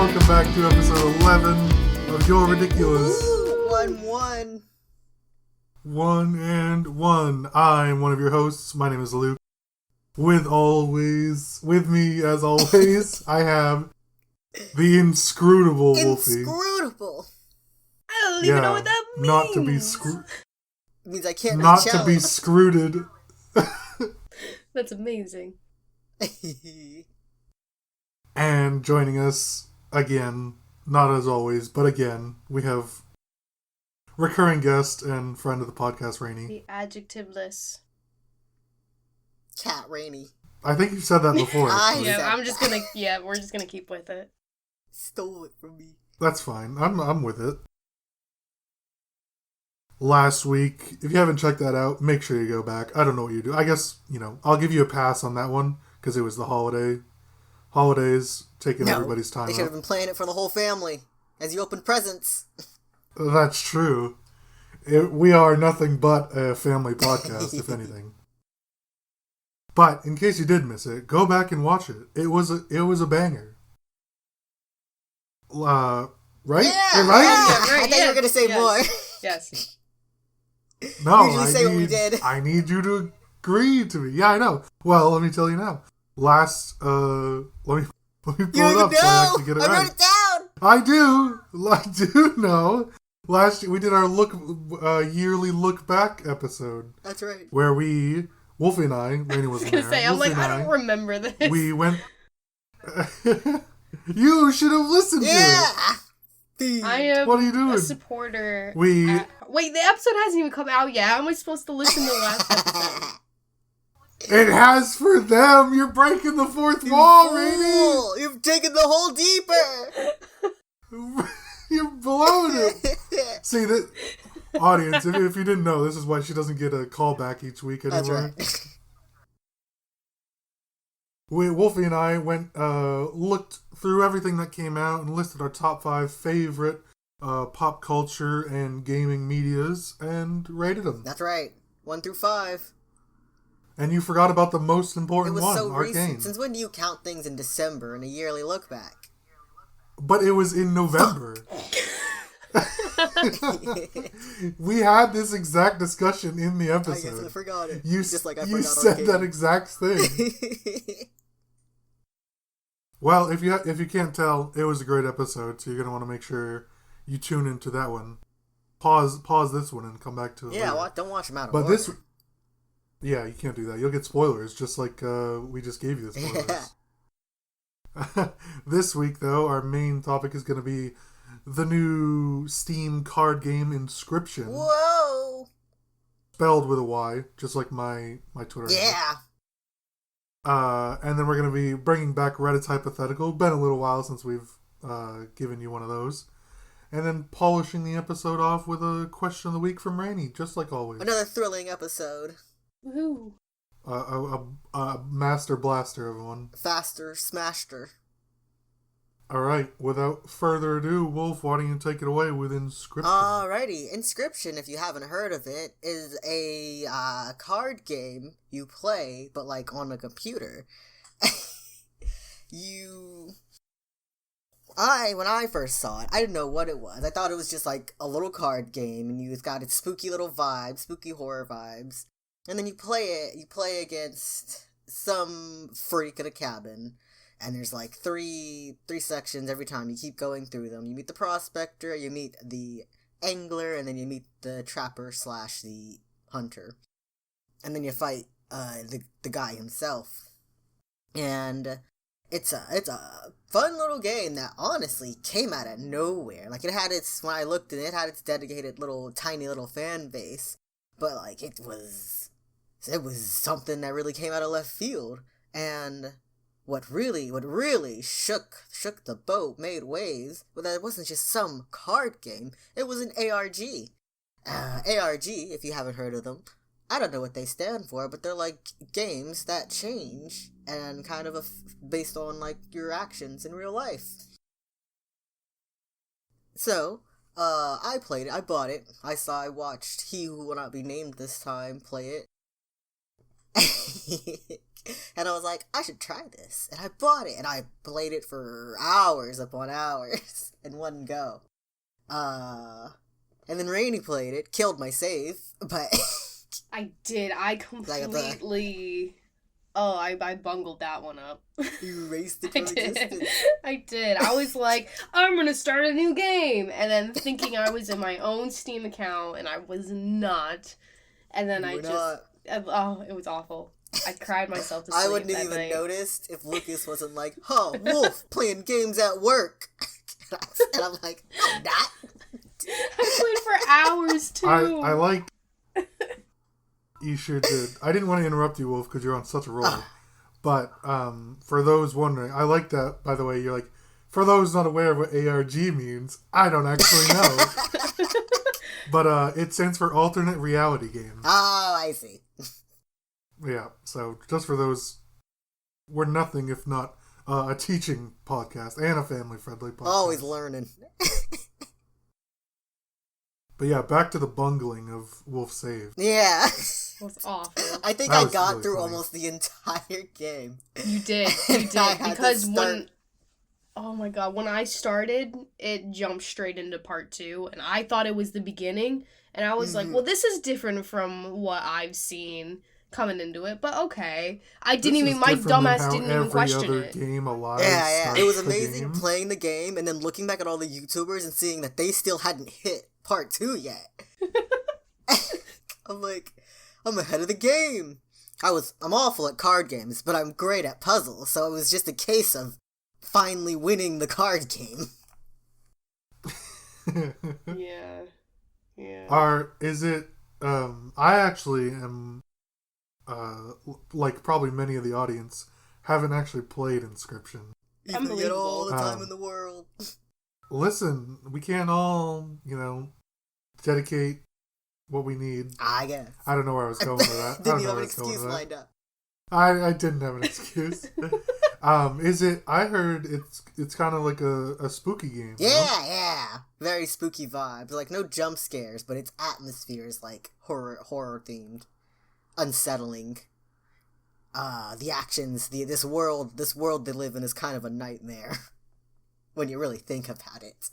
welcome back to episode 11 of Youre Ridiculous. Woo! 1 and 1. I'm one of your hosts. My name is Luke. With me, as always, I have the inscrutable Wolfie. Inscrutable. I don't even know what that means. Not to be It means I can't not be to be scrooted. That's amazing. And joining us again, not as always, but again, we have recurring guest and friend of the podcast, Rainie. The adjectiveless. Cat Rainie. I think you've said that before. We're just gonna keep with it. Stole it from me. That's fine. I'm with it. Last week, if you haven't checked that out, make sure you go back. I don't know what you do. I guess, I'll give you a pass on that one, because it was the holidays, taking everybody's time They should have been playing it for the whole family, as you open presents. That's true. We are nothing but a family podcast, if anything. But, in case you did miss it, go back and watch it. It was a banger. Right? Yeah, Right? I thought you were going to say more. Yes. No, I need you to agree to me. Yeah, I know. Well, let me tell you now. Let me pull it up so I actually get it right. I wrote it down. I do know. Last year we did our yearly look back episode. That's right. Where Wolfie and I, Rainie wasn't there. I don't remember this. We went. You should have listened to it. I am what are you doing? A supporter. Wait, the episode hasn't even come out yet. How am I supposed to listen to the last episode? It has for them. You're breaking the fourth wall, Rainie. You've taken the hole deeper. You're blowing it. See, that audience, if you didn't know, this is why she doesn't get a call back each week anymore. That's right. Wolfie and I looked through everything that came out and listed our top 5 favorite pop culture and gaming medias and rated them. That's right. 1 through 5. And you forgot about the most important one, so Arcane. recent. Since when do you count things in December in a yearly look back? But it was in November. We had this exact discussion in the episode. I guess I forgot it. You forgot said Arcane. that exact thing. Well, if you can't tell, it was a great episode, so you're gonna want to make sure you tune into that one. Pause this one and come back to it. Yeah, later. don't watch them out of order. order. Yeah, you can't do that. You'll get spoilers, just like we just gave you the spoilers. Yeah. This week, though, our main topic is going to be the new Steam card game Inscryption. Whoa! Spelled with a Y, just like my Twitter. Yeah! And then we're going to be bringing back Reddit's Hypothetical. Been a little while since we've given you one of those. And then polishing the episode off with a question of the week from Rainie, just like always. Another thrilling episode. Woohoo! A master blaster of one. Faster, smashed-er. Alright, without further ado, Wolf, why don't you take it away with Inscryption? Alrighty, Inscryption, if you haven't heard of it, is a card game you play, but like on a computer. When I first saw it, I didn't know what it was. I thought it was just like a little card game, and it's got its spooky little vibes, spooky horror vibes. And then you play against some freak in a cabin, and there's like three sections every time. You keep going through them. You meet the prospector, you meet the angler, and then you meet the trapper / the hunter. And then you fight the guy himself. And it's a fun little game that honestly came out of nowhere. Like when I looked at it, it had its dedicated tiny little fan base. But like it was something that really came out of left field. And what really shook the boat, made waves, was that it wasn't just some card game. It was an ARG. ARG, if you haven't heard of them, I don't know what they stand for, but they're like games that change and kind of based on like your actions in real life. So, I played it, I bought it, I watched He Who Will Not Be Named this time play it. And I was like, I should try this. And I bought it, and I played it for hours upon hours in one go. And then Rainie played it, killed my save, but... I did. I completely... Oh, I bungled that one up. You erased it from existence. I did. I was like, I'm gonna start a new game, and then thinking I was in my own Steam account, and I was not. And then it was awful. I cried myself to sleep. I wouldn't have even noticed if Lucas wasn't like, huh, Wolf, playing games at work. And I'm like, I'm not. I played for hours, too. I like... You sure did. I didn't want to interrupt you, Wolf, because you're on such a roll. But for those wondering, I like that, by the way, you're like, for those not aware of what ARG means, I don't actually know. But it stands for Alternate Reality Game. Oh, I see. Yeah, so just for those, we're nothing if not a teaching podcast and a family-friendly podcast. Always learning. But yeah, back to the bungling of Wolf Save. Yeah. It was awful. I think I got really through funny. Almost the entire game. You did. Because oh my god, when I started, it jumped straight into part 2, and I thought it was the beginning, and I was like, well, this is different from what I've seen coming into it, but okay. My dumbass didn't even question every other it. Game alive. Yeah. It was amazing playing the game, and then looking back at all the YouTubers and seeing that they still hadn't hit part 2 yet. I'm like, I'm ahead of the game. I'm awful at card games, but I'm great at puzzles, so it was just a case of finally winning the card game. Yeah. I actually am, like probably many of the audience, haven't actually played Inscryption. You forget all the time in the world. Listen, we can't all, dedicate what we need. I guess. I don't know where I was going with that. Didn't you have an excuse lined up? I didn't have an excuse. I heard it's kind of like a spooky game. Yeah. Very spooky vibes. Like, no jump scares, but its atmosphere is like horror themed. Unsettling. The actions, this world they live in is kind of a nightmare. When you really think about it.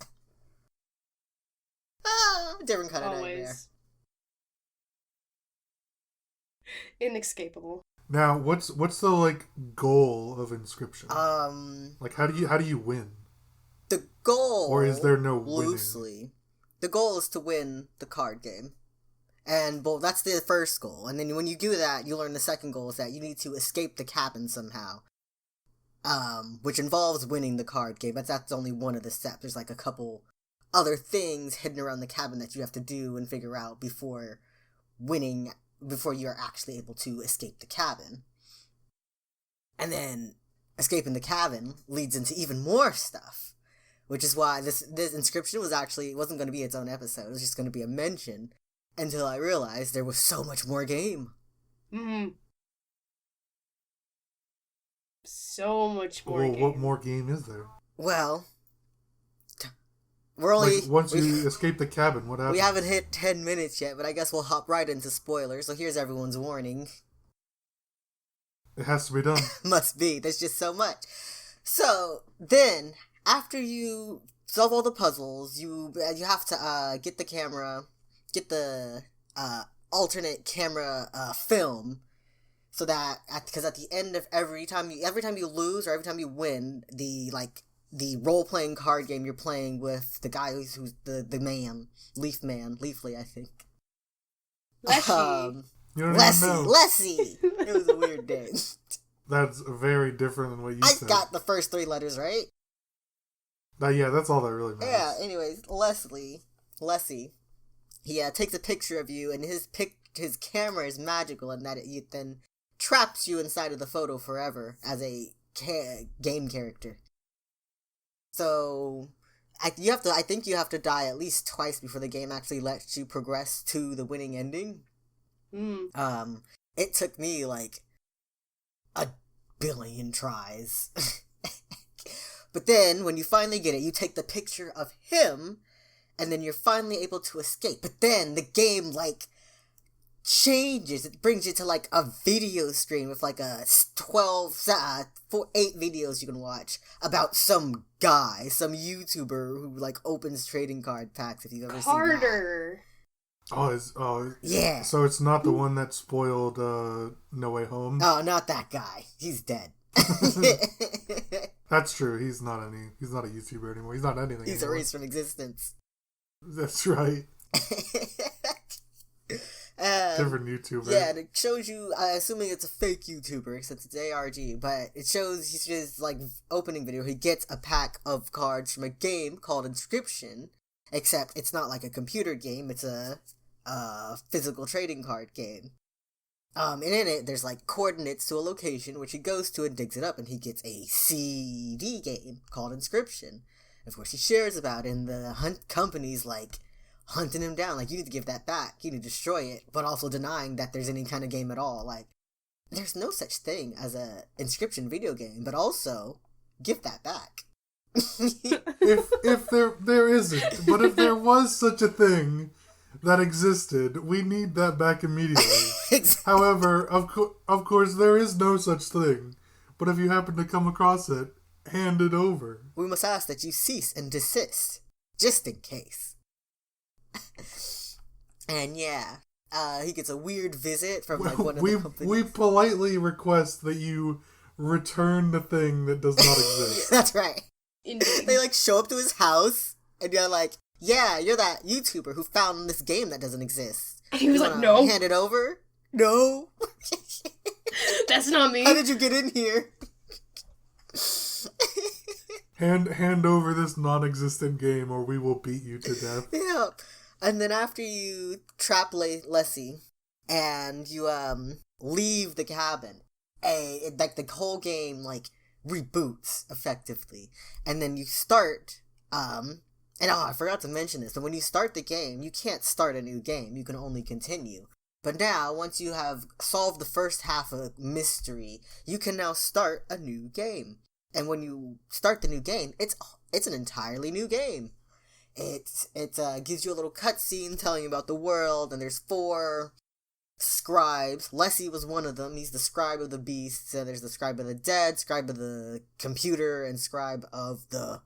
Different kind of nightmare. Inescapable. Now, what's the goal of Inscryption? Like how do you win? The goal, or is there no loosely, winning? The goal is to win the card game, and that's the first goal. And then when you do that, you learn the second goal is that you need to escape the cabin somehow. Which involves winning the card game, but that's only one of the steps. There's like a couple other things hidden around the cabin that you have to do and figure out before you're actually able to escape the cabin. And then escaping the cabin leads into even more stuff, which is why this Inscryption wasn't going to be its own episode. It was just going to be a mention until I realized there was so much more game. Mm-hmm. So much more game. What more game is there? Well, we're only... once you escape the cabin, what happens? We haven't hit 10 minutes yet, but I guess we'll hop right into spoilers, so here's everyone's warning. It has to be done. Must be. There's just so much. So, then, after you solve all the puzzles, you have to get the alternate camera film, so that because at the end of every time you lose or every time you win, the role playing card game you're playing with the guy who's the man, Leafly, I think. Lessie. It was a weird day. That's very different than what you said. I got the first 3 letters right. Yeah, that's all that really matters. Yeah. Anyways, Lessie, he takes a picture of you, and his camera is magical, and that it then traps you inside of the photo forever as a game character. So, I think you have to die at least twice before the game actually lets you progress to the winning ending. It took me 1 billion tries. But then, when you finally get it, you take the picture of him, and then you're finally able to escape. But then, the game, changes. It brings you to like a video stream with like a 8 videos you can watch about some guy, some YouTuber who like opens trading card packs. If you've ever seen that. Yeah. So it's not the one that spoiled No Way Home. Oh, not that guy. He's dead. That's true. He's not a YouTuber anymore. He's not anything. He's erased from existence. That's right. Different YouTuber. Yeah, and it shows you, assuming it's a fake YouTuber since it's ARG, but it shows he's just like opening video. He gets a pack of cards from a game called Inscryption, except it's not like a computer game. It's a physical trading card game. And in it, there's like coordinates to a location, which he goes to and digs it up, and he gets a CD game called Inscryption. Of course, he shares about it, and the company's like hunting him down, like, you need to give that back, you need to destroy it, but also denying that there's any kind of game at all. Like, there's no such thing as a Inscryption video game, but also give that back. if there isn't, but if there was such a thing that existed, we need that back immediately. Exactly. However, of course, there is no such thing. But if you happen to come across it, hand it over. We must ask that you cease and desist, just in case. And yeah, he gets a weird visit from like one of the companies. We politely request that you return the thing that does not exist. That's right. Indeed. They like show up to his house, and you're like, yeah, you're that YouTuber who found this game that doesn't exist. And he was like, no. Hand it over? No. That's not me. How did you get in here? Hand over this non-existent game or we will beat you to death. Yeah. And then after you trap Lessie and you leave the cabin, like the whole game like reboots effectively. And then you start and I forgot to mention this, but when you start the game, you can't start a new game. You can only continue. But now, once you have solved the first half of mystery, you can now start a new game. And when you start the new game, it's an entirely new game. It gives you a little cutscene telling you about the world, and there's 4 scribes. Lessie was one of them. He's the scribe of the beasts. There's the scribe of the dead, scribe of the computer, and scribe of the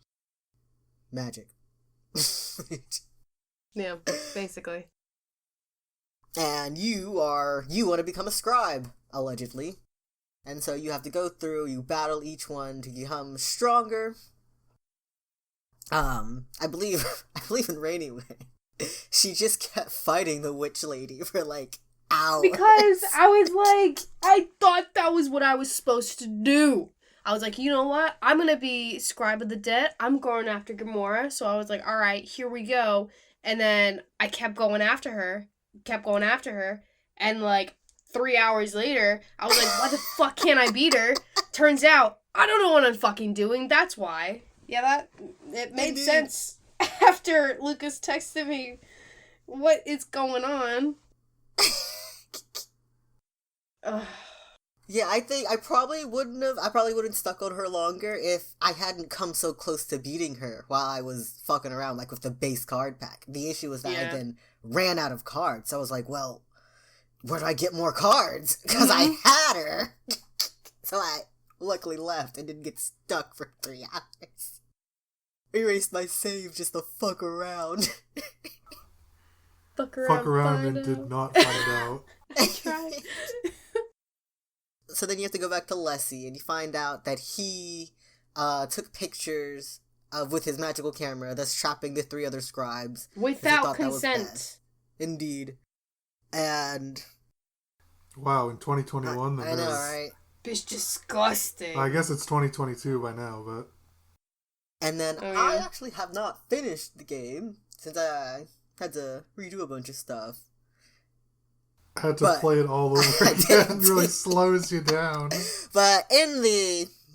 magic. Yeah, basically. And you want to become a scribe, allegedly. And so you have to go through, you battle each one to become stronger. I believe in Rainie, she just kept fighting the witch lady for like hours. Because I was like, I thought that was what I was supposed to do. I was like, you know what? I'm going to be Scribe of the Dead. I'm going after Gamora. So I was like, all right, here we go. And then I kept going after her. And like 3 hours later, I was like, why the fuck can't I beat her? Turns out, I don't know what I'm fucking doing. That's why. Yeah, it made sense after Lucas texted me what is going on. Yeah, I think I probably wouldn't stuck on her longer if I hadn't come so close to beating her while I was fucking around, like, with the base card pack. The issue was that I then ran out of cards, so I was like, well, where do I get more cards? Because I had her! So I luckily left and didn't get stuck for 3 hours. Erased my save just to fuck around. Fuck around and did not find out. I tried. So then you have to go back to Lessie, and you find out that he took pictures with his magical camera that's trapping the 3 other scribes. Without consent. Indeed. And... wow, in 2021? I know, right? Bitch, disgusting. I guess it's 2022 by now, but... And then I actually have not finished the game, since I had to redo a bunch of stuff. I had to play it all over again. It really slows you down. But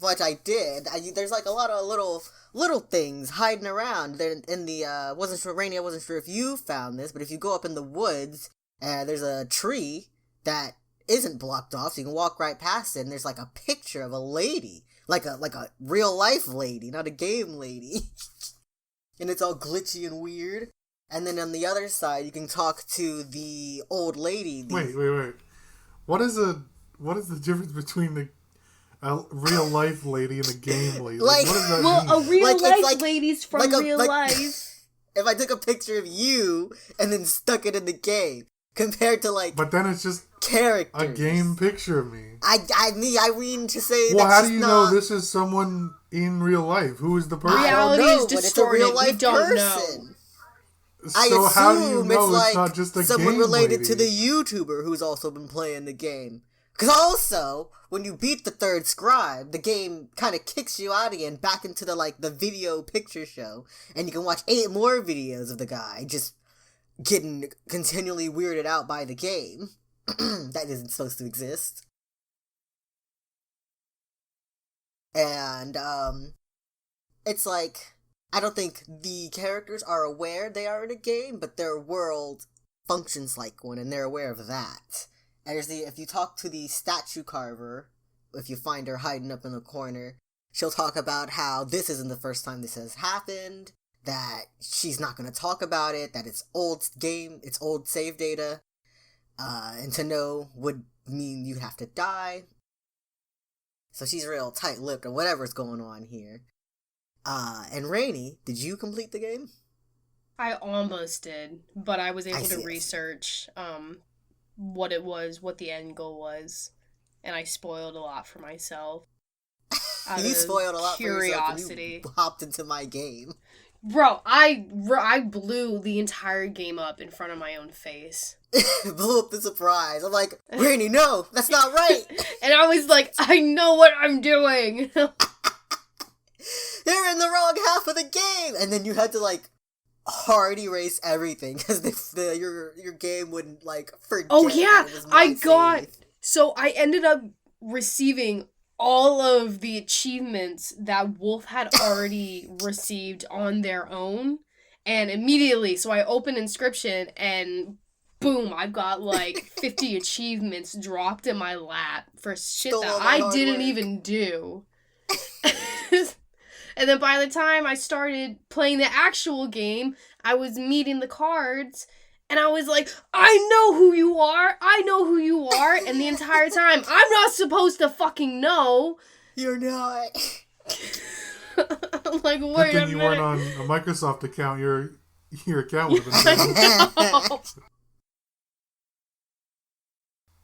what I did, there's like a lot of little things hiding around. There in the, wasn't sure, Rainie, I wasn't sure if you found this, but if you go up in the woods, there's a tree that isn't blocked off, so you can walk right past it, and there's like a picture of a lady. Like a real life lady, not a game lady. And it's all glitchy and weird. And then on the other side, you can talk to the old lady. Wait. What is the difference between a real life lady and a game lady? Like, what does that mean? A real life lady's from real life. If I took a picture of you and then stuck it in the game, compared to like, but then it's just characters. a game picture of me. I mean to say. Well, that how do you know this is someone in real life? Who is the person? Reality is distorted. It's a real life we don't person. know. So how do you know it's not just a someone game related lady? to the YouTuber who's also been playing the game? Because also, when you beat the third scribe, the game kind of kicks you out again back into the video picture show, and you can watch 8 more videos of the guy just getting continually weirded out by the game. That isn't supposed to exist. And, it's like, I don't think the characters are aware they are in a game, but their world functions like one, and they're aware of that. And if you talk to the statue carver, if you find her hiding up in the corner, she'll talk about how this isn't the first time this has happened, that she's not going to talk about it, that it's old save data, and to know would mean you have to die. So she's real tight-lipped or whatever's going on here. And Rainie, did you complete the game? I almost did, but I was able to research what it was, what the end goal was, and I spoiled a lot for myself. You spoiled a lot for yourself when you hopped into my game. Bro, I blew the entire game up in front of my own face. Blew up the surprise. I'm like, Rainie, no, that's not right. And I was like, I know what I'm doing. You're in the wrong half of the game. And then you had to hard erase everything because your game wouldn't forget. Oh yeah, save. So I ended up receiving all of the achievements that Wolf had already received on their own, and immediately, so I opened Inscryption, and boom, I've got 50 achievements dropped in my lap for shit that I didn't even do. And then by the time I started playing the actual game, I was meeting the cards, and I was like, I know who you are! And the entire time, I'm not supposed to fucking know! You're not. I'm like, wait Good a thing you minute. weren't on a Microsoft account, your account would have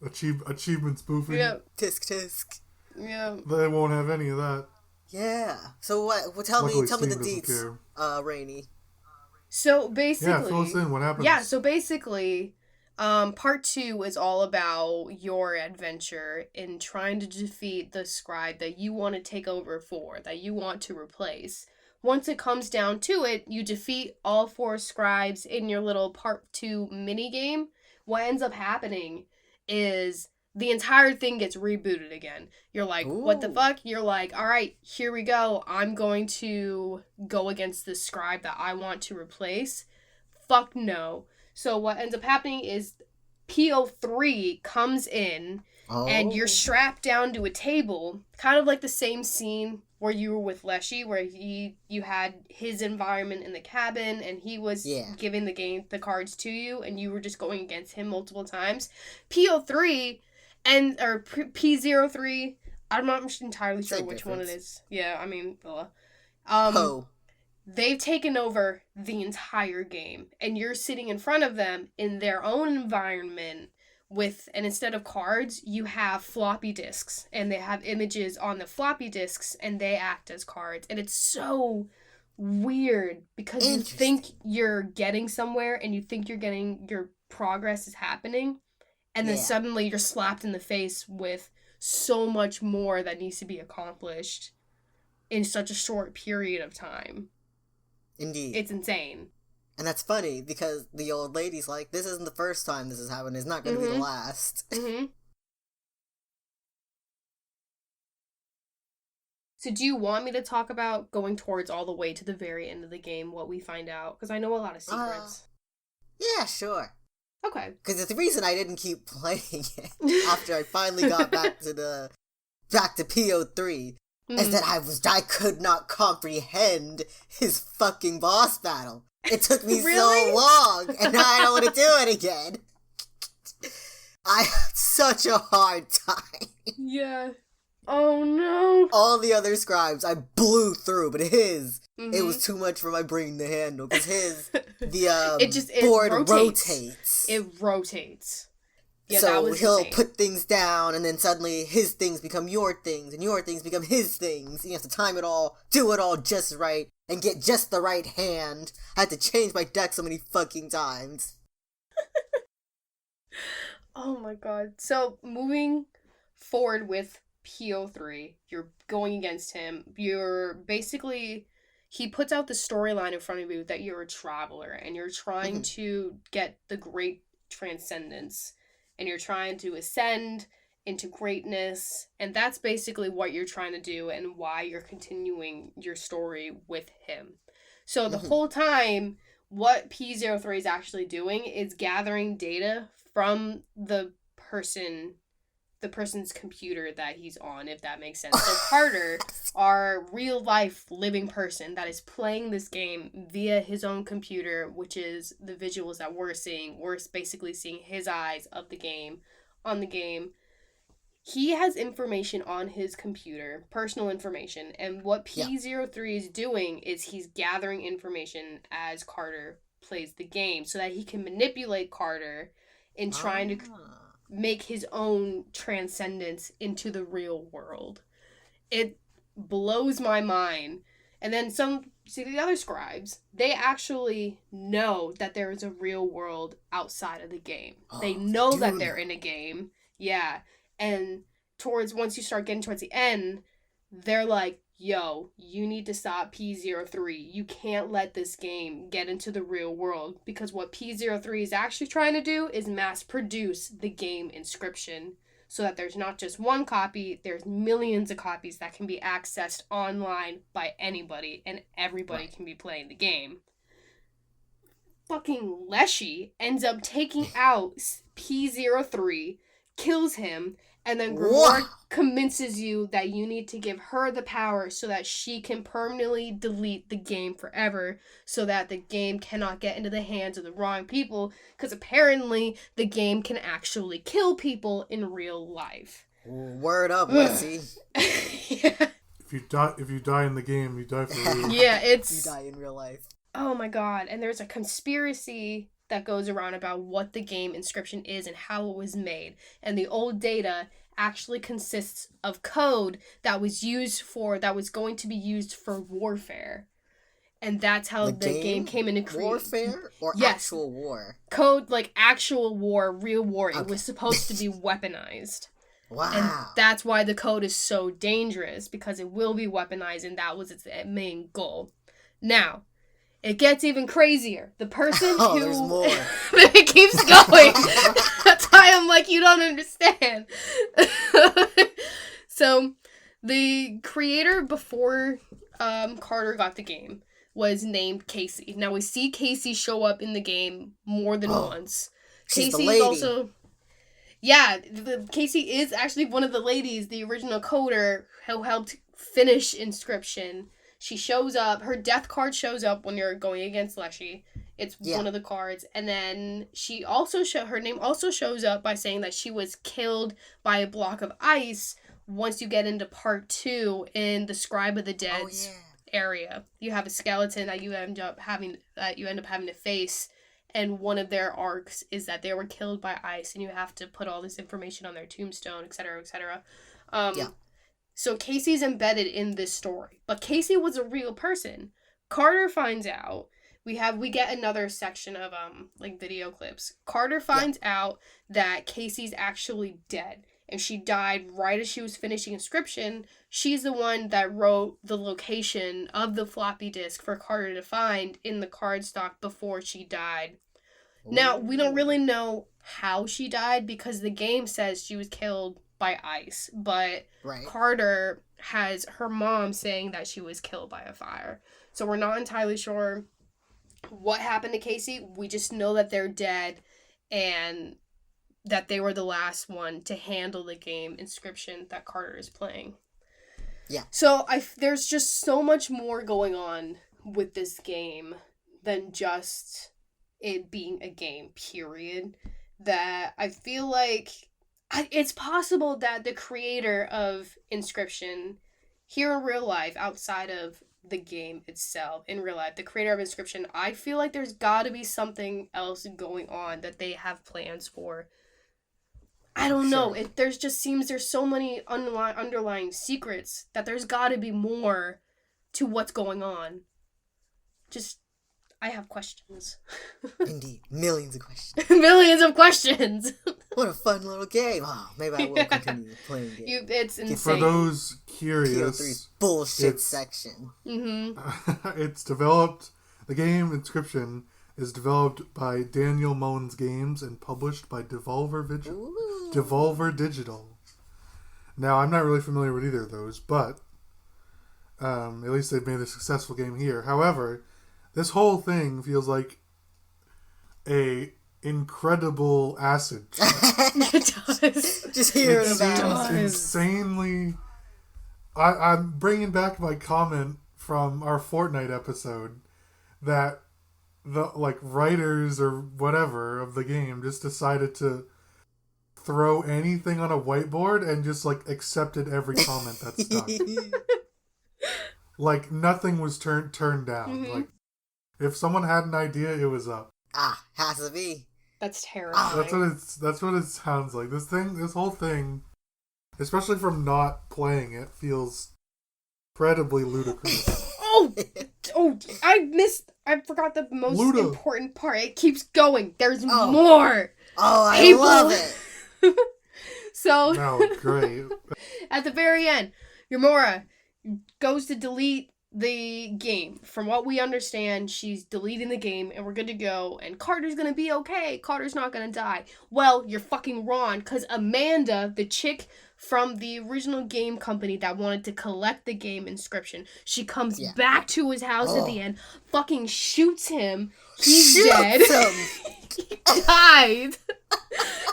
been achievement spoofing. Yep. Tisk. Yeah. They won't have any of that. Yeah. So what? Well, tell me the deets, Rainie. So basically, yeah, fill us in. What happens? Yeah. So basically, part 2 is all about your adventure in trying to defeat the scribe that you want to take over for, that you want to replace. Once it comes down to it, you defeat all 4 scribes in your little part 2 mini game. What ends up happening is the entire thing gets rebooted again. You're like, Ooh. What the fuck? You're like, all right, here we go. I'm going to go against the scribe that I want to replace. Fuck no. So what ends up happening is PO3 comes in, and you're strapped down to a table, kind of like the same scene where you were with Leshy, where you had his environment in the cabin, and he was giving the cards to you, and you were just going against him multiple times. PO3 or P03, I'm not entirely sure which one it is. Yeah, I mean, they've taken over the entire game, and you're sitting in front of them in their own environment and instead of cards, you have floppy disks, and they have images on the floppy disks, and they act as cards, and it's so weird, because you think you're getting somewhere, and you think your progress is happening, and then suddenly you're slapped in the face with so much more that needs to be accomplished in such a short period of time. Indeed. It's insane. And that's funny, because the old lady's like, this isn't the first time this has happened. It's not going to be the last. Mm-hmm. So do you want me to talk about going towards all the way to the very end of the game, what we find out? Because I know a lot of secrets. Yeah, sure. Okay. Because the reason I didn't keep playing it after I finally got back to PO3 is that I could not comprehend his fucking boss battle. It took me Really? so long, and now I don't want to do it again. I had such a hard time. Yeah. Oh no. All the other scribes I blew through, but his, it was too much for my brain to handle. Because his, the board rotates. It rotates. Yeah, so that was he'll insane. put things down, and then suddenly his things become your things, and your things become his things. And you have to time it all, do it all just right, and get just the right hand. I had to change my deck so many fucking times. Oh my god. So, moving forward with PO3, you're going against him. You're basically... He puts out the storyline in front of you that you're a traveler, and you're trying to get the great transcendence, and you're trying to ascend into greatness, and that's basically what you're trying to do and why you're continuing your story with him. So the whole time, what P03 is actually doing is gathering data from the person's computer that he's on, if that makes sense. So Carter, our real life living person that is playing this game via his own computer, which is the visuals that we're seeing. We're basically seeing his eyes of the game, on the game. He has information on his computer, personal information, and what P03 is doing is he's gathering information as Carter plays the game so that he can manipulate Carter in trying to make his own transcendence into the real world. It blows my mind. And then the other scribes, they actually know that there is a real world outside of the game. They know that they're in a game. Yeah. And once you start getting towards the end, they're like, yo, you need to stop P03. You can't let this game get into the real world, because what P03 is actually trying to do is mass produce the game Inscryption so that there's not just one copy, there's millions of copies that can be accessed online by anybody, and everybody can be playing the game. Fucking Leshy ends up taking out P03, kills him, and then Grimoire convinces you that you need to give her the power so that she can permanently delete the game forever, so that the game cannot get into the hands of the wrong people, because apparently the game can actually kill people in real life. Word up, Leslie. Yeah. If you die in the game, you die for real. Yeah, it's... You die in real life. Oh my god, and there's a conspiracy that goes around about what the game Inscryption is and how it was made. And the old data actually consists of code that was going to be used for warfare. And that's how the game came into creation. Warfare or actual war? Code, like actual war, real war. Okay. It was supposed to be weaponized. Wow. And that's why the code is so dangerous, because it will be weaponized, and that was its main goal. Now, it gets even crazier. The person who... there's more. It keeps going. That's why I'm like, you don't understand. So, the creator before Carter got the game was named Casey. Now, we see Casey show up in the game more than once. Casey's also... Yeah, Casey is actually one of the ladies, the original coder, who helped finish Inscryption. She shows up. Her death card shows up when you're going against Leshy. It's one of the cards. And then she also her name also shows up by saying that she was killed by a block of ice once you get into part 2 in the Scribe of the Dead's area. You have a skeleton that you end up having to face, and one of their arcs is that they were killed by ice, and you have to put all this information on their tombstone, etc., etc. So Casey's embedded in this story. But Casey was a real person. Carter finds out. We get another section of video clips. Carter finds out that Casey's actually dead. And she died right as she was finishing Inscryption. She's the one that wrote the location of the floppy disk for Carter to find in the cardstock before she died. Ooh. Now, we don't really know how she died, because the game says she was killed by ice, but Carter has her mom saying that she was killed by a fire. So we're not entirely sure what happened to Casey. We just know that they're dead and that they were the last one to handle the game Inscryption that Carter is playing. Yeah. So there's just so much more going on with this game than just it being a game, period. That I feel like it's possible that the creator of Inscryption, here in real life, outside of the game itself, in real life, the creator of Inscryption, I feel like there's gotta be something else going on that they have plans for. I don't know. There's so many underlying secrets that there's gotta be more to what's going on. I have questions. Indeed. Millions of questions. Millions of questions. What a fun little game. Oh, maybe I will continue playing it. It's insane. For those curious... PO3's bullshit section. Mm-hmm. It's developed... The game Inscryption is developed by Daniel Mullins Games and published by Devolver Digital. Now, I'm not really familiar with either of those, but at least they've made a successful game here. However, this whole thing feels like a incredible acid trip. It does. Just hearing about it. Insanely... I'm bringing back my comment from our Fortnite episode that the writers or whatever of the game just decided to throw anything on a whiteboard and just accepted every comment that stuck. Nothing was turned down. Mm-hmm. If someone had an idea, it was up. Has to be. That's terrifying. That's what it sounds like. This whole thing, especially from not playing it, feels incredibly ludicrous. I forgot the most important part. It keeps going. There's more. Oh, I love it. So, no, great. At the very end, Youre goes to delete the game. From what we understand, she's deleting the game and we're good to go. And Carter's gonna be okay. Carter's not gonna die. Well, you're fucking wrong, because Amanda, the chick from the original game company that wanted to collect the game Inscryption, she comes back to his house at the end, fucking shoots him. He's dead. He died.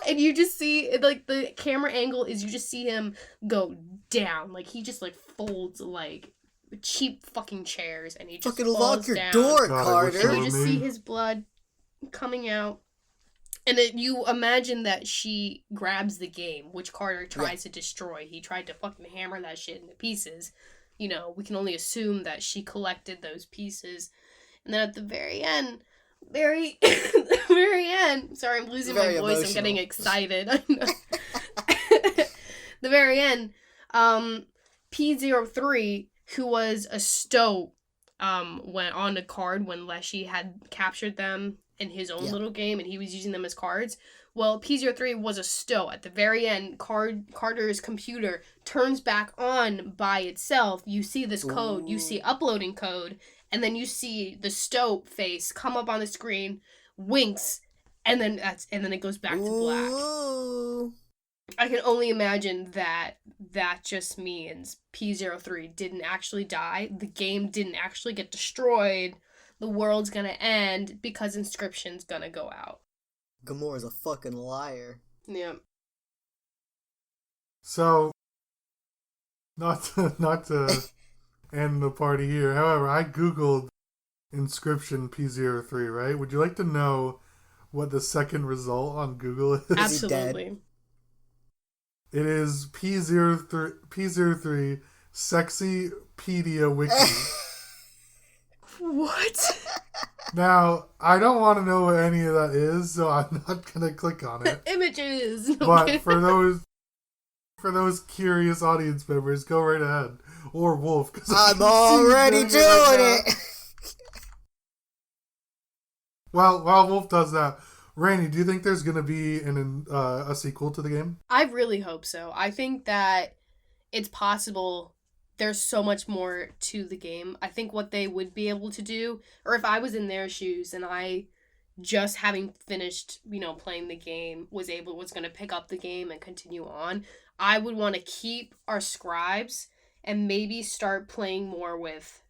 And you just see, the camera angle is you just see him go down. He just, folds, cheap fucking chairs, and he just fucking falls lock your down. door, Carter. And you just see his blood coming out. And you imagine that she grabs the game, which Carter tries to destroy. He tried to fucking hammer that shit into pieces. We can only assume that she collected those pieces. And then at the very end, very end. Sorry, I'm losing my voice. Emotional. I'm getting excited. I know. The very end, P03, who was a stoat, went on the card when Leshy had captured them in his own little game, and he was using them as cards. Well, P03 was a stoat. At the very end, Carter's computer turns back on by itself. You see this code. You see uploading code. And then you see the stoat face come up on the screen, winks, and then it goes back to black. Ooh. I can only imagine that just means P03 didn't actually die. The game didn't actually get destroyed. The world's gonna end because Inscryption's gonna go out. Gamora's a fucking liar. Yeah. So, not to end the party here. However, I googled Inscryption P03, right? Would you like to know what the second result on Google is? Absolutely. It is P03 Sexypedia Wiki. What? Now, I don't want to know what any of that is, so I'm not going to click on it. Images! But for those curious audience members, go right ahead. Or Wolf. I'm already doing it! While Wolf does that, Rainie, do you think there's going to be a sequel to the game? I really hope so. I think that it's possible. There's so much more to the game. I think what they would be able to do, or if I was in their shoes and I, just having finished, playing the game, was going to pick up the game and continue on, I would want to keep our scribes and maybe start playing more with,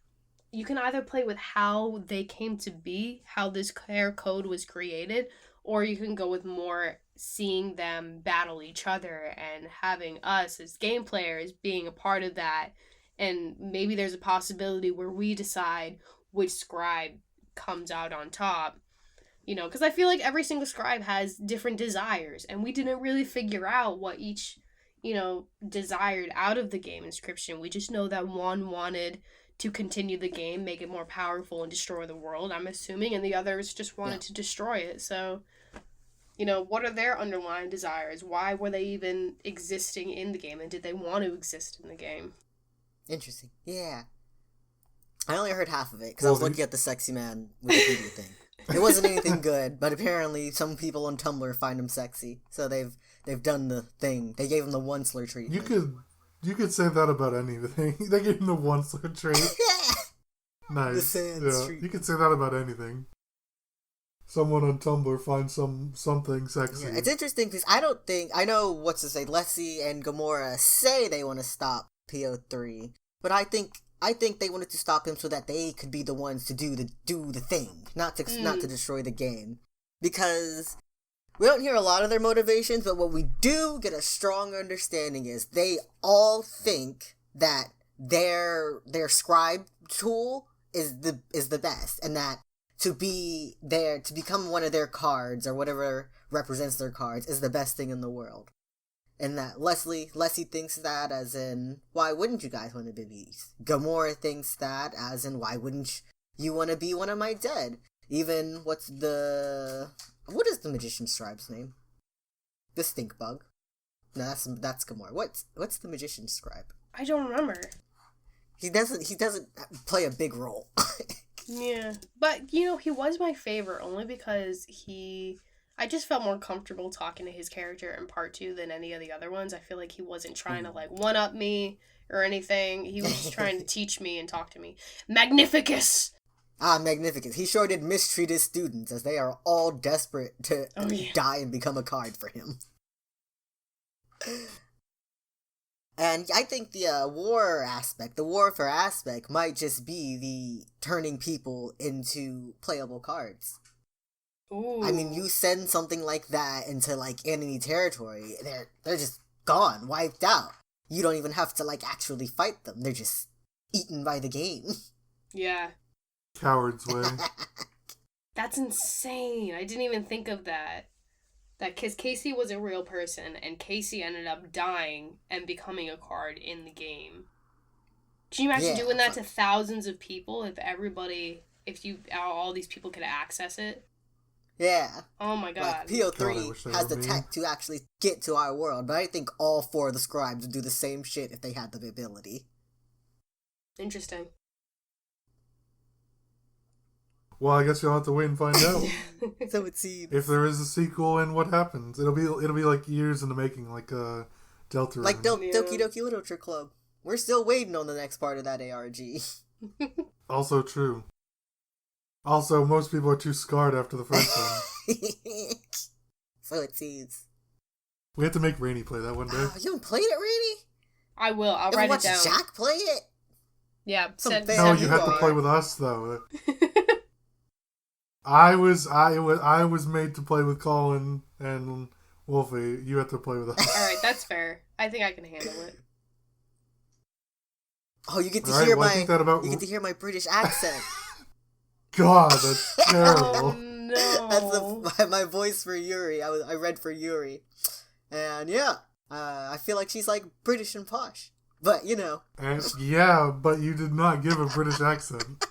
you can either play with how they came to be, how this care code was created, or you can go with more seeing them battle each other and having us as game players being a part of that. And maybe there's a possibility where we decide which scribe comes out on top. You know, because I feel like every single scribe has different desires, and we didn't really figure out what each, you know, desired out of the game Inscryption. We just know that one wanted to continue the game, make it more powerful, and destroy the world, I'm assuming, and the others just wanted to destroy it. So, you know, what are their underlying desires? Why were they even existing in the game, and did they want to exist in the game? Interesting. Yeah. I only heard half of it, because I was looking at the sexy man Wikipedia thing. It wasn't anything good, but apparently some people on Tumblr find him sexy, so they've done the thing. They gave him the one-slur treatment. You could say that about anything. They gave him the one-slur trait. Nice. The sand street. You could say that about anything. Someone on Tumblr finds something sexy. Yeah, it's interesting because I know Leslie and Gamora say they want to stop PO3, but I think they wanted to stop him so that they could be the ones to do the thing, not to destroy the game. Because we don't hear a lot of their motivations, but what we do get a strong understanding is they all think that their scribe tool is the best, and that to become one of their cards or whatever represents their cards is the best thing in the world. And that Leslie thinks that as in, why wouldn't you guys want to be bees? Gamora thinks that as in, why wouldn't you want to be one of my dead? Even, what is the magician scribe's name? The stink bug. No, that's Gamora. What's the magician scribe? I don't remember. He doesn't play a big role. Yeah. But, you know, he was my favorite only because I just felt more comfortable talking to his character in part 2 than any of the other ones. I feel like he wasn't trying to, like, one-up me or anything. He was just trying to teach me and talk to me. Magnificus! Magnificus. He sure did mistreat his students, as they are all desperate to die and become a card for him. And I think the warfare aspect might just be the turning people into playable cards. Ooh. I mean, you send something like that into, like, enemy territory, they're just gone, wiped out. You don't even have to, like, actually fight them. They're just eaten by the game. Yeah. Coward's way. That's insane. I didn't even think of that. That because Casey was a real person, and Casey ended up dying and becoming a card in the game. Can you imagine doing that to thousands of people if all these people could access it? Yeah. Oh my god. Like, PO3 has the tech to actually get to our world, but I think all 4 of the scribes would do the same shit if they had the ability. Interesting. Well, I guess you'll have to wait and find out. So it seems. If there is a sequel and what happens. It'll be like years in the making, like Delta. Like Doki Doki Literature Club. We're still waiting on the next part of that ARG. Also true. Also, most people are too scarred after the first one. So it seems. We have to make Rainie play that one day. You haven't played it, Rainie? I will. I'll write it down. Jack play it? Yeah. No, you have to play with us though. I was made to play with Colin and Wolfie. You have to play with us. Alright, that's fair. I think I can handle it. Oh, you get to hear my British accent. God, that's terrible. Oh, no. That's my voice for Youre. I read for Youre. And yeah, I feel like she's like British and posh. But, you know. But you did not give a British accent.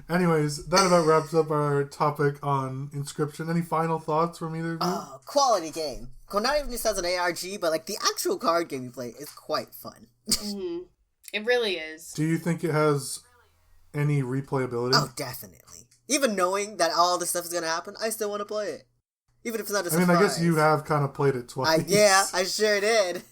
Anyways, that about wraps up our topic on Inscryption. Any final thoughts from either of you? Quality game. Not even just as an ARG, but like the actual card game you play is quite fun. Mm-hmm. It really is. Do you think it has any replayability? Oh, definitely. Even knowing that all this stuff is going to happen, I still want to play it. Even if it's not a surprise. I guess you have kind of played it twice. I sure did.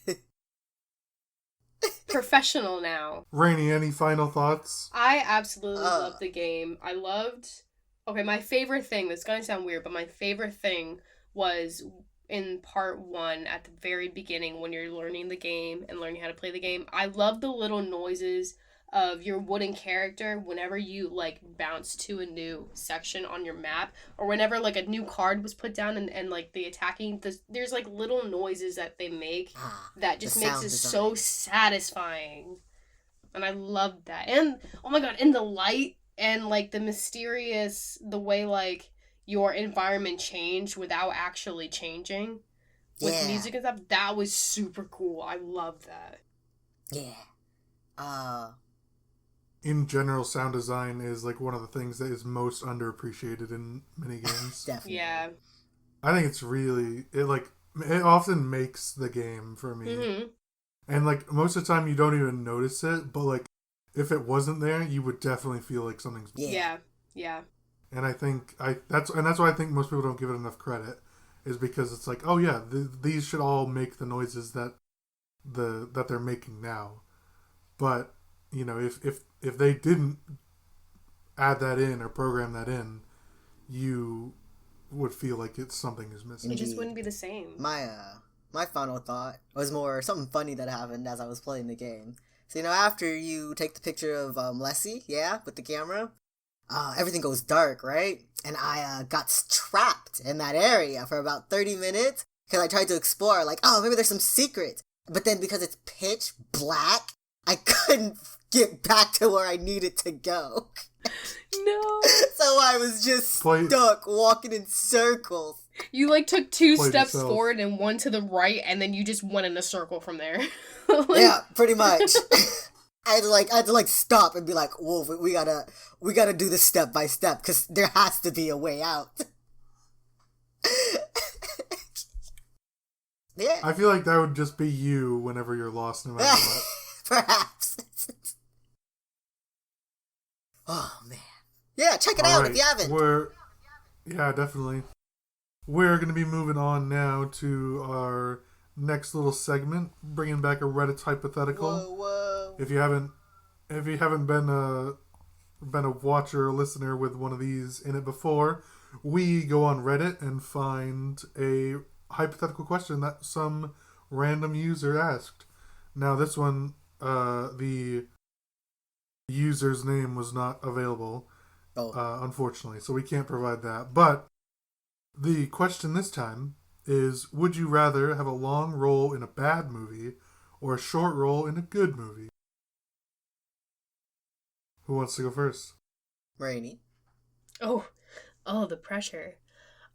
Professional now. Rainie, any final thoughts? I absolutely loved the game. My favorite thing, this is going to sound weird, but my favorite thing was in part 1 at the very beginning when you're learning the game and learning how to play the game. I love the little noises of your wooden character whenever you like bounce to a new section on your map, or whenever like a new card was put down and like the attacking, there's like little noises that they make that just makes it so satisfying, and I loved that. And oh my god, in the light and like the way like your environment changed without actually changing with music and stuff, that was super cool. I love that. Yeah. In general, sound design is like one of the things that is most underappreciated in minigames. Definitely. Yeah. I think it's really it often makes the game for me. Mm-hmm. And like most of the time you don't even notice it, but like if it wasn't there, you would definitely feel like something's Yeah. And I think that's why I think most people don't give it enough credit, is because it's like, oh yeah, these should all make the noises that they're making now. But you know, if they didn't add that in or program that in, you would feel like something is missing. It just wouldn't be the same. My final thought was more something funny that happened as I was playing the game. So, you know, after you take the picture of Leslie, with the camera, everything goes dark, right? And I got trapped in that area for about 30 minutes because I tried to explore, like, oh, maybe there's some secret. But then because it's pitch black, I couldn't get back to where I needed to go. No. So I was just stuck walking in circles. You like took 2 steps forward and 1 to the right, and then you just went in a circle from there. Yeah, pretty much. I had to stop and be like, Wolf, we gotta do this step by step because there has to be a way out. Yeah. I feel like that would just be you whenever you're lost, no matter what. Perhaps. Oh man. Yeah, check it out if you haven't. Yeah, definitely. We're going to be moving on now to our next little segment, bringing back a Reddit's Hypothetical. Whoa. If you haven't been a watcher or listener with one of these in it before, we go on Reddit and find a hypothetical question that some random user asked. Now this one, the user's name was not available, unfortunately, so we can't provide that. But the question this time is, would you rather have a long role in a bad movie or a short role in a good movie? Who wants to go first? Rainie. Oh, the pressure.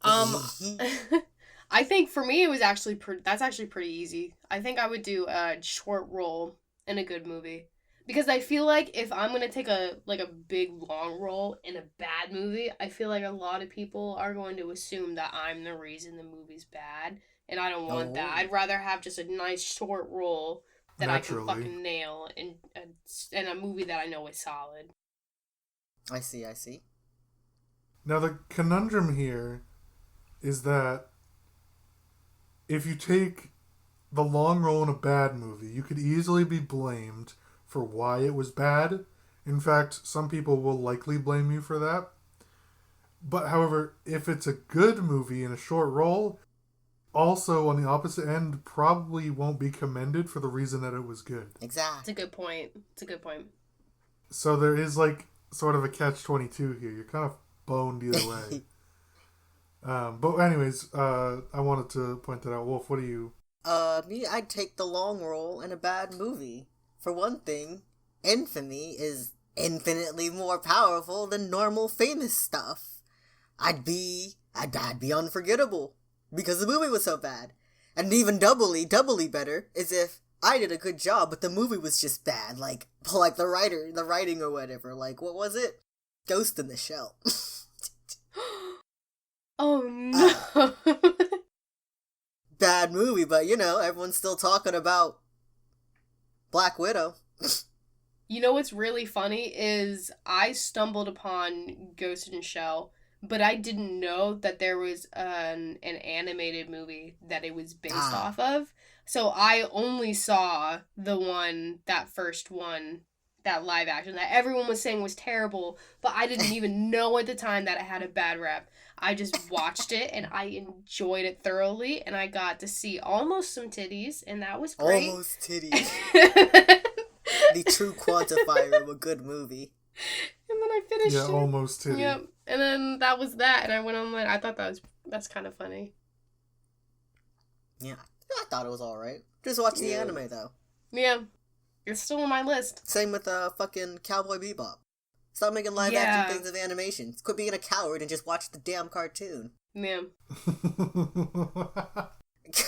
I think for me it was actually that's actually pretty easy. I think I would do a short role in a good movie. Because I feel like if I'm going to take a big long role in a bad movie, I feel like a lot of people are going to assume that I'm the reason the movie's bad. And I don't want that. I'd rather have just a nice short role that Naturally. I can fucking nail in a movie that I know is solid. I see. Now the conundrum here is that if you take the long role in a bad movie, you could easily be blamed for why it was bad. In fact, some people will likely blame you for that. But however, if it's a good movie in a short role, also on the opposite end, probably won't be commended for the reason that it was good. Exactly. It's a good point. So there is sort of a catch-22 here. You're kind of boned either way. But anyways, I wanted to point that out. Wolf, what do you... Me, I'd take the long role in a bad movie. For one thing, infamy is infinitely more powerful than normal famous stuff. I'd be unforgettable because the movie was so bad. And even doubly better is if I did a good job, but the movie was just bad. Like the writing or whatever. Like, what was it? Ghost in the Shell. Oh no. Bad movie, but everyone's still talking about Black Widow. You know what's really funny is I stumbled upon Ghost in the Shell, but I didn't know that there was an animated movie that it was based off of. So I only saw that first one, that live action that everyone was saying was terrible, but I didn't even know at the time that it had a bad rep. I just watched it and I enjoyed it thoroughly, and I got to see almost some titties, and that was great. Almost titties. The true quantifier of a good movie. And then I finished it. Yeah, almost titties. Yep. And then that was that, and I went online. I thought that's kind of funny. Yeah, I thought it was alright. Just watch the anime, though. Yeah. It's still on my list. Same with fucking Cowboy Bebop. Stop making live action things of animation. Quit being a coward and just watch the damn cartoon. Yeah.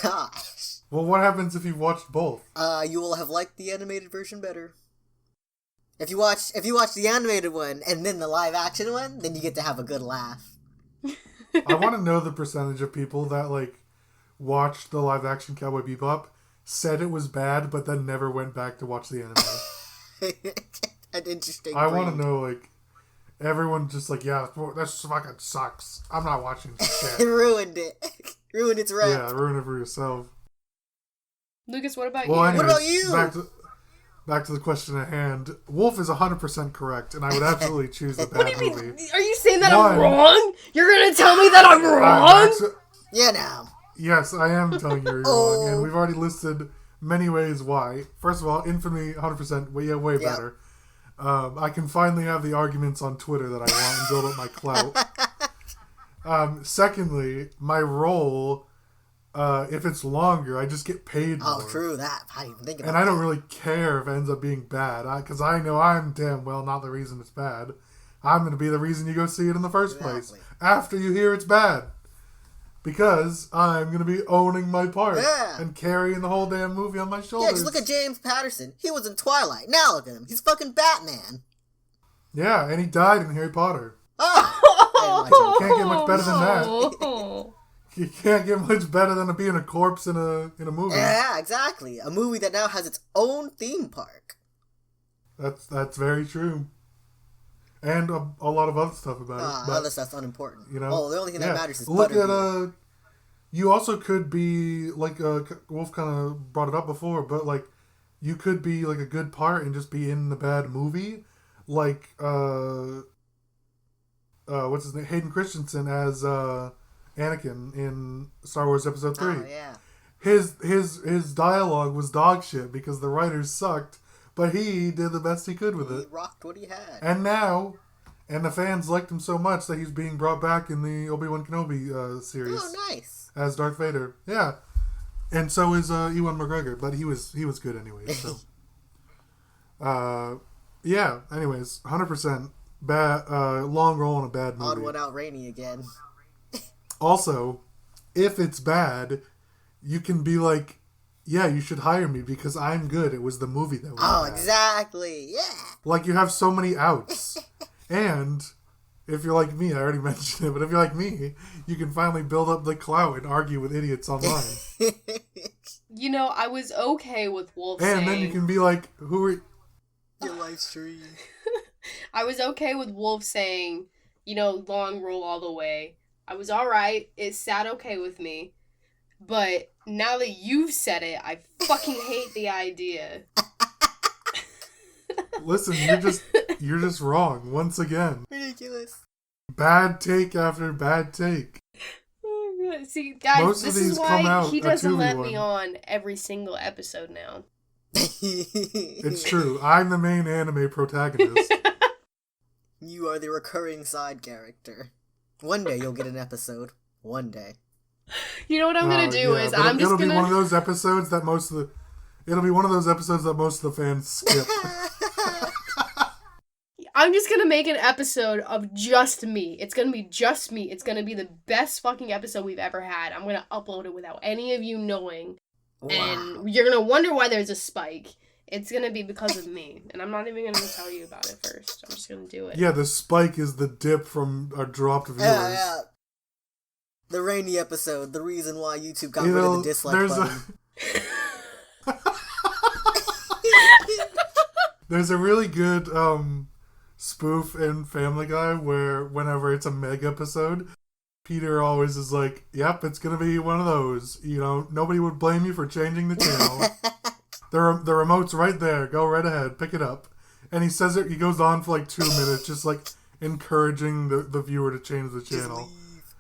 Gosh. Well, what happens if you watched both? You will have liked the animated version better. If you watch the animated one and then the live action one, then you get to have a good laugh. I want to know the percentage of people that, like, watched the live action Cowboy Bebop, said it was bad, but then never went back to watch the anime. An interesting I want to know, like, everyone just like, yeah, this fucking sucks. I'm not watching shit. Ruined it. Ruined its rep. Yeah, ruin it for yourself. Lucas, what about well, you? Anyways, what about you? Back to the question at hand. Wolf is 100% correct, and I would absolutely choose the bad What do you movie. mean? Are you saying that I'm wrong? You're gonna tell me that I'm wrong? Yeah, now. Yes, I am telling you you're wrong, and we've already listed many ways why. First of all, Infamy, 100%, way better. I can finally have the arguments on Twitter that I want and build up my clout. Secondly, my role, if it's longer, I just get paid more. Oh, true that. I didn't even think about and that. I don't really care if it ends up being bad, because I know I'm damn well not the reason it's bad. I'm going to be the reason you go see it in the first place. After you hear it's bad. Because I'm going to be owning my part and carrying the whole damn movie on my shoulders. Yeah, just look at James Patterson. He was in Twilight. Now look at him. He's fucking Batman. Yeah, and he died in Harry Potter. Oh! You can't get much better than that. You can't get much better than being a corpse in a movie. Yeah, exactly. A movie that now has its own theme park. That's very true. And a lot of other stuff about it. Other stuff's unimportant. You know, the only thing that matters is look Butterbeer. at you also could be like Wolf kind of brought it up before, but like you could be like a good part and just be in the bad movie, like what's his name, Hayden Christensen as Anakin in Star Wars Episode 3. Oh yeah. His dialogue was dog shit because the writers sucked. But he did the best he could with it. He rocked what he had. And the fans liked him so much that he's being brought back in the Obi-Wan Kenobi series. Oh, nice. As Darth Vader. Yeah. And so is Ewan McGregor, but he was good anyway. So, yeah. Anyways, 100% bad. Long roll in a bad movie. Odd one out, Rainie again. Also, if it's bad, you can be like, yeah, you should hire me because I'm good. It was the movie that was bad. Exactly. Yeah. Like, you have so many outs. And if you're like me, I already mentioned it, but if you're like me, you can finally build up the clout and argue with idiots online. You know, I was okay with Wolf saying... And then you can be like, who are... Your live stream. I was okay with Wolf saying, you know, long roll all the way. I was alright. It sat okay with me. But now that you've said it, I fucking hate the idea. Listen, you're just wrong once again. Ridiculous. Bad take after bad take. See, guys, Most this of these is come why out he a doesn't let 2v1. me on every single episode now. It's true. I'm the main anime protagonist. You are the recurring side character. One day you'll get an episode. One day. You know what I'm gonna do is I'm just gonna... It'll be one of those episodes that most of the fans skip. I'm just gonna make an episode of just me. It's gonna be just me. It's gonna be the best fucking episode we've ever had. I'm gonna upload it without any of you knowing. Wow. And you're gonna wonder why there's a spike. It's gonna be because of me. And I'm not even gonna tell you about it first. I'm just gonna do it. Yeah, the spike is the dip from our dropped viewers. Yeah. The Rainie episode, the reason why YouTube got rid of the dislike button. There's a really good spoof in Family Guy where whenever it's a mega episode, Peter always is like, yep, it's going to be one of those. You know, nobody would blame you for changing the channel. The remote's right there. Go right ahead. Pick it up. And he says it, he goes on for like 2 minutes, just like encouraging the viewer to change the channel.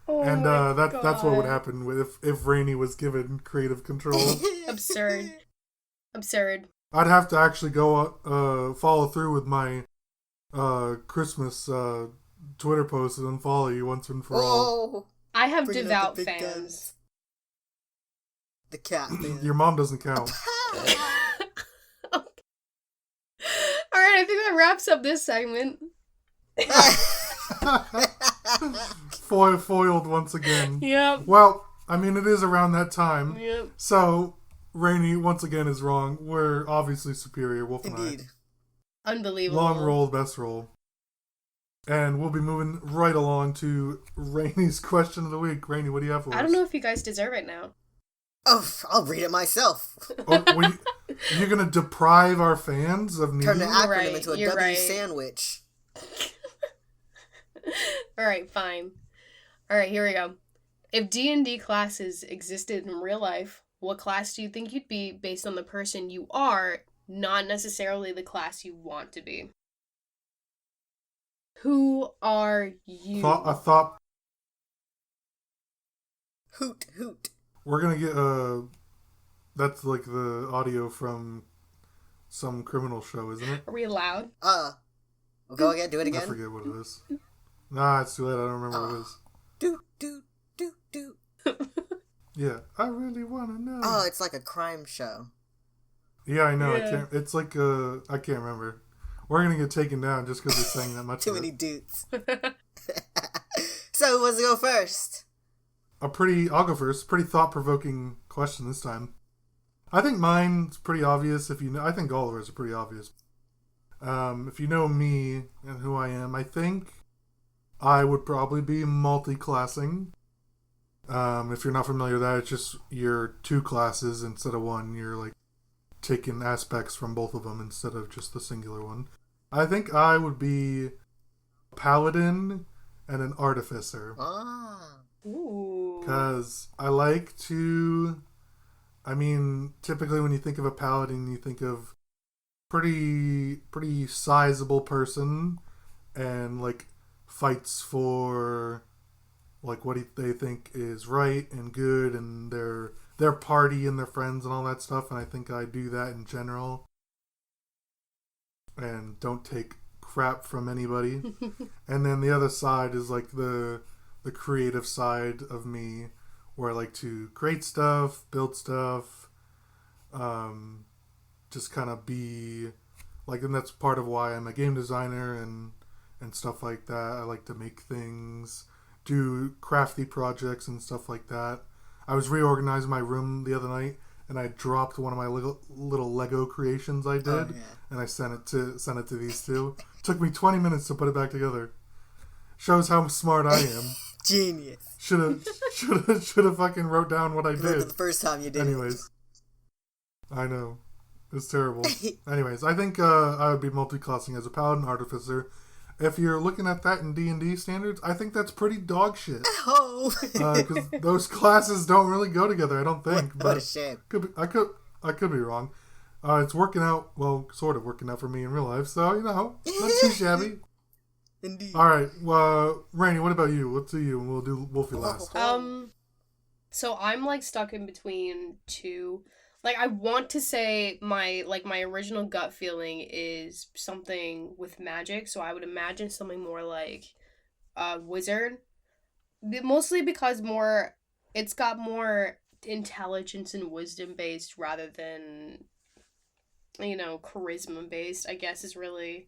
Oh and God. that's what would happen with if Rainie was given creative control. Absurd. I'd have to actually go follow through with my Christmas Twitter post and unfollow you once and for all. I have devout fans. Guns. The cat fan. Your mom doesn't count. Alright, I think that wraps up this segment. Foiled once again. Yep. Well, I mean, it is around that time. Yep. So, Rainie, once again, is wrong. We're obviously superior, Wolf and Indeed. I. Unbelievable. Long roll, best roll. And we'll be moving right along to Rainie's question of the week. Rainie, what do you have for us? I don't know if you guys deserve it now. Oh, I'll read it myself. You're going to deprive our fans of Turn the needing acronym into a W right. sandwich. Alright, fine. Alright, here we go. If D&D classes existed in real life, what class do you think you'd be based on the person you are, not necessarily the class you want to be? Who are you? I thought... Hoot, hoot. We're going to get... That's like the audio from some criminal show, isn't it? Are we allowed? Go again, do it again. I forget what it is. Nah, it's too late. I don't remember what it is. Do, do, do, do. Yeah, I really want to know. Oh, it's like a crime show. Yeah, I know. Yeah. I can't. It's like I can't remember. We're gonna get taken down just because we're saying that much. Too many dudes. So who wants to go first? I'll go first. Pretty thought-provoking question this time. I think mine's pretty obvious. I think all of ours are pretty obvious. If you know me and who I am, I think I would probably be multi-classing. If you're not familiar with that, it's just you're two classes instead of one. You're like taking aspects from both of them instead of just the singular one. I think I would be a paladin and an artificer. Ooh. Because I like to... I mean, typically when you think of a paladin, you think of pretty sizable person and like fights for like what they think is right and good and their party and their friends and all that stuff. And I think I do that in general and don't take crap from anybody. And then the other side is like the creative side of me, where I like to create stuff, build stuff, just kind of be like, and that's part of why I'm a game designer and stuff like that. I like to make things, do crafty projects and stuff like that. I was reorganizing my room the other night and I dropped one of my little Lego creations I did, and I sent it to these two. Took me 20 minutes to put it back together. Shows how smart I am. Genius. Should have fucking wrote down what I did. The first time you did. Anyways, I know it's terrible. Anyways, I think I would be multi-classing as a paladin artificer. If you're looking at that in D&D standards, I think that's pretty dog shit. Oh, because those classes don't really go together. I don't think. What a shame. I could be wrong. It's working out. Well, sort of working out for me in real life. So not too shabby. Indeed. All right. Well, Rainie, what about you? What's you? And we'll do Wolfie last. So I'm like stuck in between two. Like I want to say my original gut feeling is something with magic. So I would imagine something more like a wizard, mostly because it's got more intelligence and wisdom based rather than charisma based. I guess is really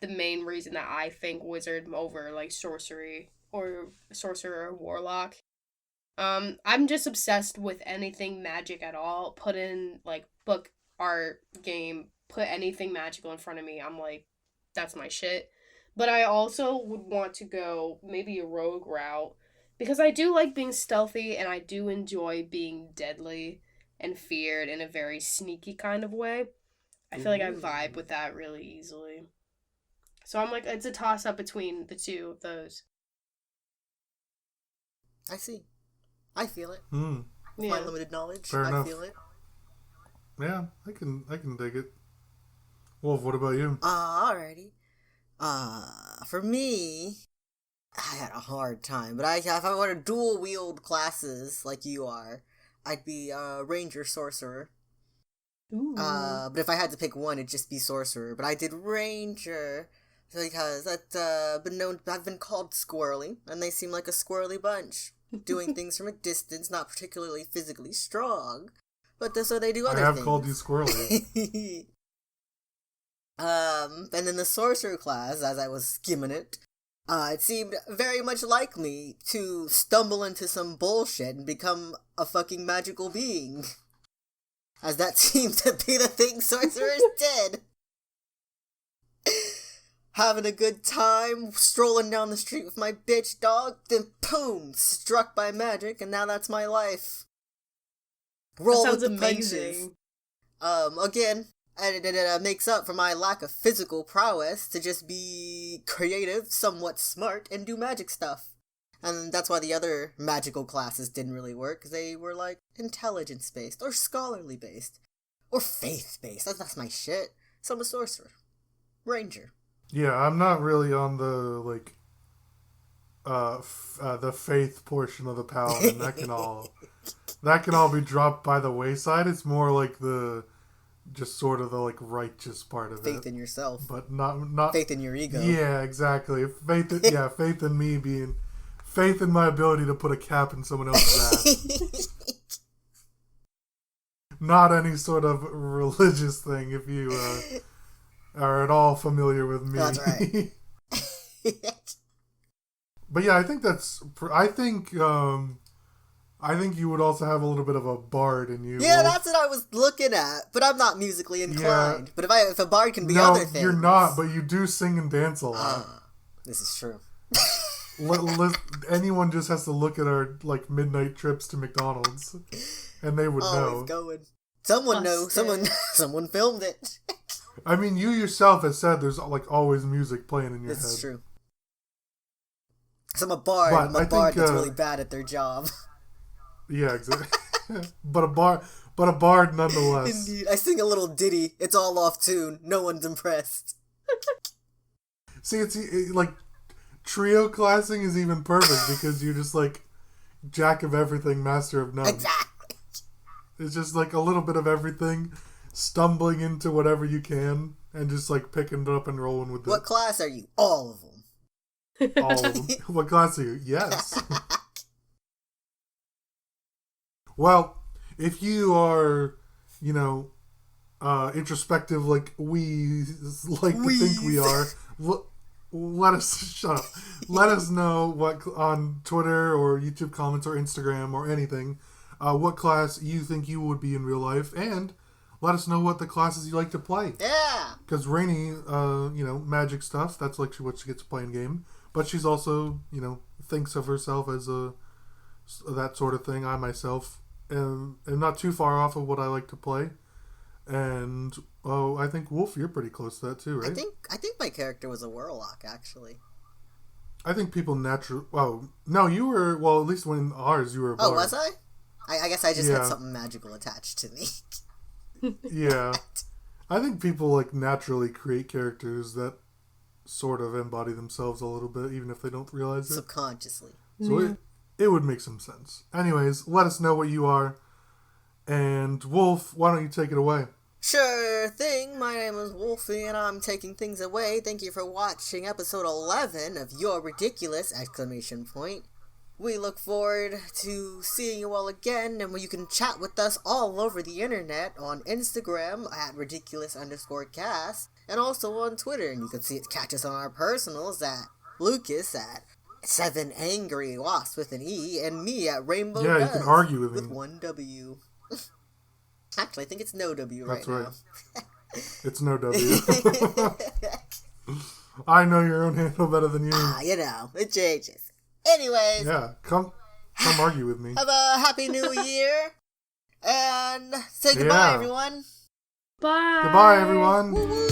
the main reason that I think wizard over like sorcerer or warlock. I'm just obsessed with anything magic at all. Put in like book, art, game, put anything magical in front of me. I'm like, that's my shit. But I also would want to go maybe a rogue route because I do like being stealthy and I do enjoy being deadly and feared in a very sneaky kind of way. I feel like I vibe with that really easily. So I'm like, it's a toss-up between the two of those. I see. I feel it. Yeah. My limited knowledge. Fair enough. Feel it. Yeah, I can dig it. Wolf, what about you? Alrighty. For me, I had a hard time, but if I were to dual wield classes like you are, I'd be ranger sorcerer. Ooh. But if I had to pick one, it'd just be sorcerer. But I did ranger because I've been called squirrely, and they seem like a squirrely bunch, doing things from a distance, not particularly physically strong, but so they do other things. I have called you squirrely. And in the sorcerer class, as I was skimming it, it seemed very much like me to stumble into some bullshit and become a fucking magical being. As that seemed to be the thing sorcerers did. Having a good time, strolling down the street with my bitch dog, then boom, struck by magic, and now that's my life. Roll that sounds with the amazing. punches. Again, and it makes up for my lack of physical prowess to just be creative, somewhat smart, and do magic stuff. And that's why the other magical classes didn't really work, because they were, like, intelligence-based, or scholarly-based, or faith-based. That's my shit. So I'm a sorcerer. Ranger. Yeah, I'm not really on the, like, the faith portion of the paladin. That can all be dropped by the wayside. It's more like just sort of the, like, righteous part of faith in yourself. But not faith in your ego. Yeah, exactly. Faith in me being... Faith in my ability to put a cap in someone else's ass. Not any sort of religious thing, if you are at all familiar with me. That's right. But yeah, I think I think you would also have a little bit of a bard in you. Yeah, that's what I was looking at. But I'm not musically inclined. Yeah. But if a bard can be other things. No, you're not, but you do sing and dance a lot. This is true. Anyone just has to look at our, like, midnight trips to McDonald's, and they would know. Going. Someone knows. Someone filmed it. I mean, you yourself have said there's, like, always music playing in your head. This is true. So I'm a bard. I'm a bard that's really bad at their job. Yeah, exactly. but a bard nonetheless. Indeed. I sing a little ditty. It's all off tune. No one's impressed. See, it's like... Trio classing is even perfect because you're just like jack of everything, master of none. Exactly. It's just like a little bit of everything, stumbling into whatever you can, and just like picking it up and rolling with it. What class are you? All of them. All of them. What class are you? Yes. Well, if you are, introspective like we like to think we are, let us know what on Twitter or YouTube comments or Instagram or anything, what class you think you would be in real life, and let us know what the classes you like to play. Yeah. Because Rainie, magic stuff, that's like what she gets to play in game, but she's also, thinks of herself as that sort of thing. I myself am not too far off of what I like to play. And I think Wolf, you're pretty close to that too, right? I think my character was a warlock, actually. I think people naturally. Oh no, you were. Well, at least when ours, you were a bard. Oh, was I? I guess I just had something magical attached to me. Yeah, I think people like naturally create characters that sort of embody themselves a little bit, even if they don't realize it subconsciously. So it would make some sense. Anyways, let us know what you are. And Wolf, why don't you take it away? Sure thing. My name is Wolfie, and I'm taking things away. Thank you for watching episode 11 of You're Ridiculous! ! We look forward to seeing you all again, and you can chat with us all over the internet on Instagram at ridiculous_cast, and also on Twitter. And you can catch us on our personals at Lucas at 7AngryWasp with an E, and me at Rainbow Yeah, Does you can argue with me. With one W. Actually, I think it's no W right now. That's right. It's no W. I know your own handle better than you. It changes. Anyways. Yeah, come argue with me. Have a happy new year. And say goodbye, everyone. Bye. Goodbye, everyone. Woo-woo.